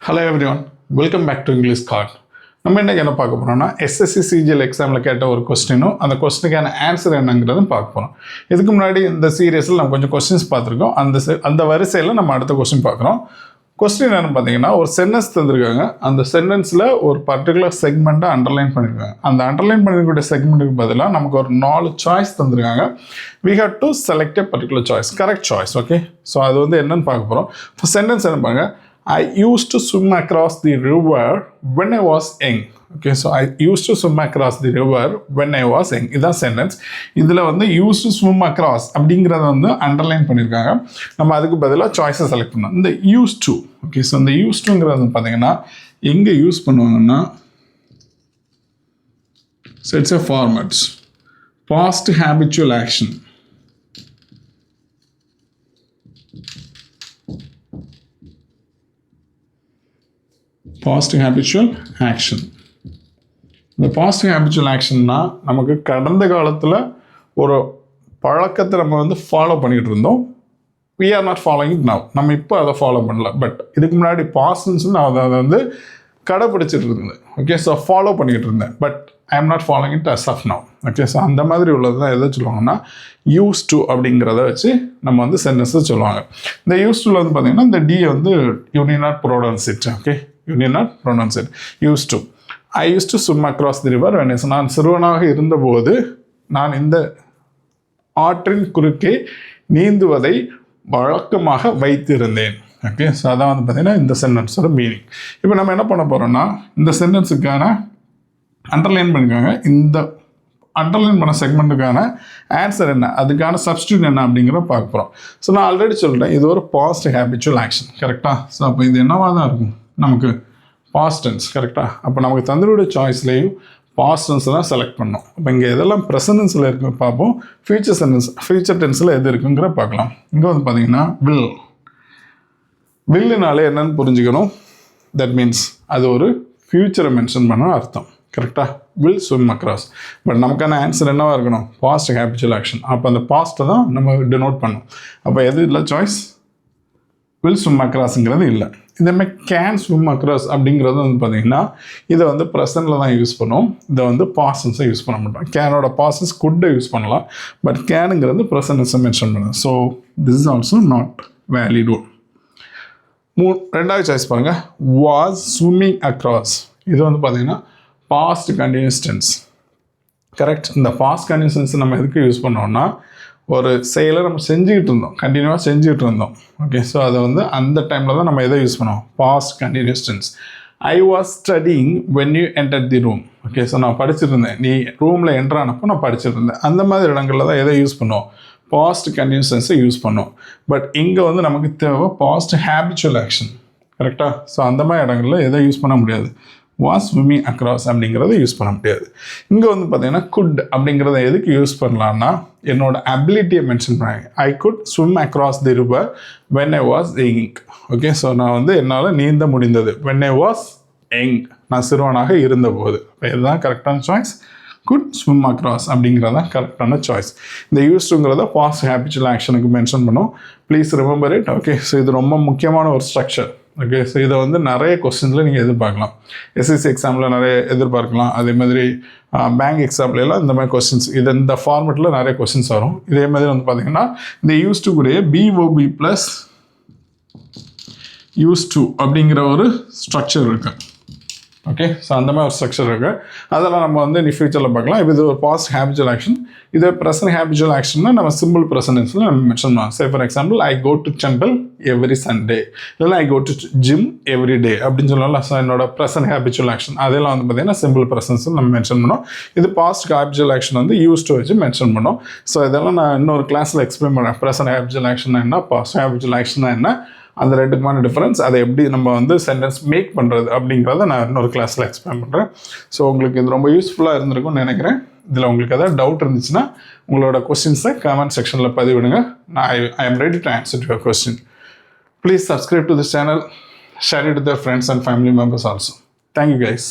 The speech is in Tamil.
Hello everyone, welcome back to English Card. நம்ம இன்னைக்கு என்ன பார்க்க போறோம்னா SSC CGL எக்ஸாம்ல கேட்ட ஒரு क्वेश्चनனும் அந்த क्वेश्चனுக்கான ஆன்சர் என்னங்கறதும் பார்க்க போறோம். இதுக்கு முன்னாடி இந்த சீரிஸ்ல நம்ம கொஞ்சம் क्वेश्चंस பார்த்திருக்கோம். அந்த வரிசையில நம்ம அடுத்த क्वेश्चन பார்க்கறோம். क्वेश्चन என்னன்னு பாத்தீங்கன்னா ஒரு சென்டென்ஸ் தந்திருக்காங்க. அந்த சென்டென்ஸ்ல ஒரு பர்టిక్యులர் செக்மெண்ட்டை அண்டர்லைன் பண்ணிருக்காங்க. அந்த அண்டர்லைன் பண்ணிருக்கிற செக்மெண்ட்டுக்கு பதிலா நமக்கு ஒரு 4 சாய்ஸ் தந்திருக்காங்க. We have to select a particular choice, correct choice, okay? So அது வந்து என்னன்னு பார்க்க போறோம். For sentence என்ன பாருங்க. I used to swim across the river when I was young. Okay, so I used to swim across the river when I was young. இதான் sentence. இதில் வந்து used to swim across அப்படிங்கிறத வந்து அண்டர்லைன் பண்ணியிருக்காங்க. நம்ம அதுக்கு பதிலாக சாய்ஸை செலக்ட் பண்ணோம். இந்த used to, okay, so இந்த used toங்கிறது பார்த்தீங்கன்னா எங்கே யூஸ் பண்ணுவாங்கன்னா, so it's a format. Past habitual action. Positive habitual action. இந்த பாசிட்டிவ் ஹேபிச்சுவல் ஆக்ஷன்னா நமக்கு கடந்த காலத்தில் ஒரு பழக்கத்தை நம்ம வந்து ஃபாலோ பண்ணிகிட்டு இருந்தோம். we are not following it now. நம்ம இப்போ அதை ஃபாலோ பண்ணல. பட் இதுக்கு முன்னாடி பாஸ்ட்னு நான் அதை வந்து கடைப்பிடிச்சிட்டு இருந்தேன். ஓகே, ஸோ ஃபாலோ பண்ணிகிட்டு இருந்தேன். But I am not following it as of now. Okay, so அந்த மாதிரி உள்ளது தான் எதை சொல்லுவாங்கன்னா யூஸ் டு அப்படிங்கிறத வச்சு நம்ம வந்து சென்டென்ஸை சொல்லுவாங்க. இந்த யூஸ் டூவில் வந்து பார்த்தீங்கன்னா இந்த டி வந்து you need not pronounce it. Okay, you need not pronounce it. Used to. I used to swim across the river when நான் சிறுவனாக இருந்தபோது நான் இந்த ஆற்றின் குறுக்கே நீந்துவதை வழக்கமாக வைத்திருந்தேன். ஓகே, ஸோ அதான் வந்து பார்த்தீங்கன்னா இந்த சென்டென்ஸோட மீனிங். இப்போ நம்ம என்ன பண்ண போகிறோம்னா இந்த சென்டென்ஸுக்கான அண்டர்லைன் பண்ணிக்காங்க. இந்த அண்டர்லைன் பண்ண செக்மெண்ட்டுக்கான ஆன்சர் என்ன, அதுக்கான சப்ஸ்டியூட் என்ன அப்படிங்கிறத பார்க்க போகிறோம். ஸோ நான் ஆல்ரெடி சொல்லிட்டேன் இது ஒரு பாசிட்டிவ் ஹேபிச்சுவல் ஆக்ஷன். கரெக்டாக? ஸோ அப்போ இது என்னவாக தான் இருக்கும் நமக்கு பாஸ்ட் டென்ஸ். கரெக்டாக? அப்போ நமக்கு தந்துடைய சாய்ஸ்லேயும் பாஸ்ட் டென்ஸை தான் செலக்ட் பண்ணோம். அப்போ இங்கே எதெல்லாம் ப்ரெசன்ட் டென்ஸில் இருக்கு பார்ப்போம். ஃபியூச்சர் டென்ஸில் எது இருக்குங்கிற பார்க்கலாம். இங்கே வந்து பார்த்தீங்கன்னா வில்லுனாலே என்னன்னு புரிஞ்சுக்கணும். தட் மீன்ஸ் அது ஒரு ஃபியூச்சரை மென்ஷன் பண்ண அர்த்தம். கரெக்டாக? Will swim across. பட் நமக்கான ஆன்சர் என்னவாக இருக்கணும்? Past habitual action. அப்போ அந்த பாஸ்ட்டை தான் நம்ம டினோட் பண்ணோம். அப்போ எது இல்லை சாய்ஸ்? வில் ஸ்விம் அக்ராஸுங்கிறது இல்லை. இதேமாதிரி கேன் ஸ்விம் அக்ராஸ் அப்படிங்கிறது வந்து பார்த்தீங்கன்னா இதை வந்து ப்ரெசன்ட்டில் தான் யூஸ் பண்ணுவோம். இதை வந்து பாஸ்டன்ஸை யூஸ் பண்ண மாட்டோம். கேனோட பாஸ்டன்ஸ் குட்டை யூஸ் பண்ணலாம். பட் கேனுங்கிறது ப்ரெசன்டென்ஸை மென்ஷன் பண்ணுது. So this is also not valid one. ரெண்டாவது சாய்ஸ் பாருங்கள். Was swimming across. இது வந்து பார்த்தீங்கன்னா பாஸ்ட் கண்டினியூஸ் டென்ஸ். கரெக்ட்? இந்த பாஸ்ட் கண்டினியூஸ் டென்ஸ் நம்ம எதுக்கு யூஸ் பண்ணோம்னா ஒரு செயலை நம்ம செஞ்சுக்கிட்டு இருந்தோம், கண்டினியூவாக செஞ்சுக்கிட்டு இருந்தோம். ஓகே, ஸோ அதை வந்து அந்த டைமில் தான் நம்ம எதை யூஸ் பண்ணுவோம்? Past continuous tense. I was studying when you enter the room. Okay, so நான் படிச்சுட்டு இருந்தேன், நீ ரூமில் என்டர் ஆனப்போ நான் படிச்சுட்டு இருந்தேன். அந்த மாதிரி இடங்களில் தான் எதை யூஸ் பண்ணுவோம்? பாஸ்ட் கண்டினியூஸ் டென்ஸை யூஸ் பண்ணுவோம். பட் இங்கே வந்து நமக்கு தேவை பாஸ்ட் ஹேபிச்சுவல் ஆக்ஷன். கரெக்டாக? ஸோ அந்த மாதிரி இடங்களில் எதை யூஸ் பண்ண முடியாது? வாஸ் ஸ்விம்மிங் அக்ராஸ் அப்படிங்கிறத யூஸ் பண்ண முடியாது. இங்கே வந்து பார்த்தீங்கன்னா குட் அப்படிங்கிறத எதுக்கு யூஸ் பண்ணலான்னா என்னோட அபிலிட்டியை மென்ஷன் பண்ணாங்க. I could swim across the river when I was young. Okay, so நான் வந்து என்னால் நீந்த முடிந்தது. வென் ஐ வாஸ் யங், நான் சிறுவனாக இருந்தபோது. இப்போ இதுதான் கரெக்டான சாய்ஸ். குட் ஸ்விம் அக்ராஸ் அப்படிங்கிறது தான் கரெக்டான சாய்ஸ். இந்த யூஸ்டுங்கிறத பாஸ்ட் ஹேபிச்சுவல் ஆக்ஷனுக்கு மென்ஷன் பண்ணோம். Please remember it. Okay, so இது ரொம்ப முக்கியமான ஒரு ஸ்ட்ரக்சர். ஓகே, ஸோ இதை வந்து நிறைய கொஸ்டின்ஸில் நீங்கள் எதிர்பார்க்கலாம். எஸ்எஸ்சி எக்ஸாமில் நிறைய எதிர்பார்க்கலாம். அதே மாதிரி பேங்க் எக்ஸாம்லாம் இந்த மாதிரி கொஸ்டின்ஸ் இந்த ஃபார்மெட்டில் நிறைய கொஸ்டின்ஸ் வரும். இதே மாதிரி வந்து பார்த்தீங்கன்னா இந்த யூஸ் டு கூடிய பிஓபி ப்ளஸ் யூஸ் டு அப்படிங்கிற ஒரு ஸ்ட்ரக்சர் இருக்குது. ஓகே, ஸோ அந்த மாதிரி ஒரு ஸ்ட்ரக்சர் இருக்குது. அதெல்லாம் நம்ம வந்து நீ ஃபியூச்சரில் பார்க்கலாம். இப்போ இது ஒரு பாஸ்ட் ஹேபிச்சுவல் ஆக்ஷன். இதே ப்ரெசன்ட் ஹேபிச்சுவல் ஆக்ஷன்னா நம்ம சிம்பிள் ப்ரெசன்டென்ஸில் நம்ம மென்ஷன் பண்ணலாம். Say for example I go to temple every Sunday, இல்லைனா I go to gym every day அப்படின்னு சொல்லலாம். ஸோ என்னோட ப்ரெசன்ட் ஹேபிச்சுவல் ஆக்ஷன் அதெல்லாம் வந்து பார்த்தீங்கன்னா சிம்பிள் ப்ரெசன்ஸ் நம்ம மென்ஷன் பண்ணோம். இது பாஸ்ட் ஹேபிச்சுவல் ஆக்ஷன் வந்து யூஸ் டு வச்சு மென்ஷன் பண்ணோம். ஸோ இதெல்லாம் நான் இன்னொரு கிளாஸில் எக்ஸ்பிளைன் பண்ணுறேன். ப்ரெசன்ட் ஹேபிச்சுவல் ஆக்ஷன் என்ன, பாஸ்ட் ஹேபிச்சுவல் ஆக்ஷன் என்ன, அந்த ரெண்டுக்குமான டிஃப்ரென்ஸ், அதை எப்படி நம்ம வந்து சென்டென்ஸ் மேக் பண்ணுறது அப்படிங்கிறத நான் இன்னொரு கிளாஸில் எக்ஸ்பிளைன் பண்ணுறேன். ஸோ உங்களுக்கு இது ரொம்ப யூஸ்ஃபுல்லாக இருந்திருக்கும்னு நினைக்கிறேன். இதில் உங்களுக்கு எதாவது டவுட் இருந்துச்சுன்னா உங்களோட கொஸ்டின்ஸை கமெண்ட் செக்ஷனில் பதிவிடுங்க. I am ready to answer to your question. Please subscribe to this channel, share it with your friends and family members also. Thank you guys.